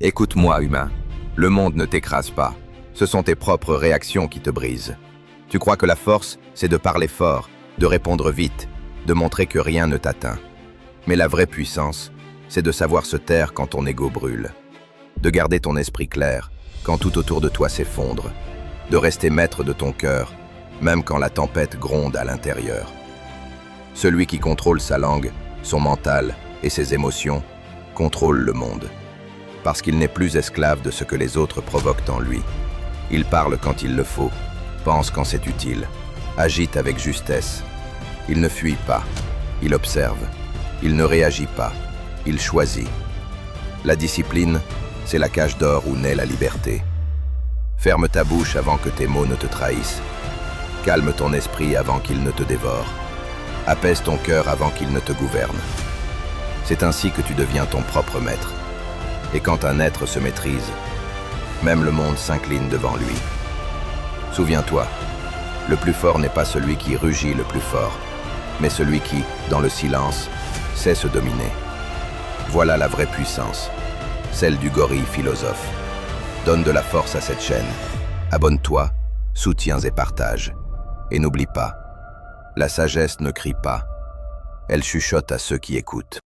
Écoute-moi, humain. Le monde ne t'écrase pas. Ce sont tes propres réactions qui te brisent. Tu crois que la force, c'est de parler fort, de répondre vite, de montrer que rien ne t'atteint. Mais la vraie puissance, c'est de savoir se taire quand ton ego brûle, de garder ton esprit clair quand tout autour de toi s'effondre, de rester maître de ton cœur, même quand la tempête gronde à l'intérieur. Celui qui contrôle sa langue, son mental et ses émotions, contrôle le monde. Parce qu'il n'est plus esclave de ce que les autres provoquent en lui. Il parle quand il le faut, pense quand c'est utile, agite avec justesse. Il ne fuit pas, il observe. Il ne réagit pas, il choisit. La discipline, c'est la cage d'or où naît la liberté. Ferme ta bouche avant que tes mots ne te trahissent. Calme ton esprit avant qu'il ne te dévore. Apaise ton cœur avant qu'il ne te gouverne. C'est ainsi que tu deviens ton propre maître. Et quand un être se maîtrise, même le monde s'incline devant lui. Souviens-toi, le plus fort n'est pas celui qui rugit le plus fort, mais celui qui, dans le silence, sait se dominer. Voilà la vraie puissance, celle du gorille philosophe. Donne de la force à cette chaîne. Abonne-toi, soutiens et partage. Et n'oublie pas, la sagesse ne crie pas, elle chuchote à ceux qui écoutent.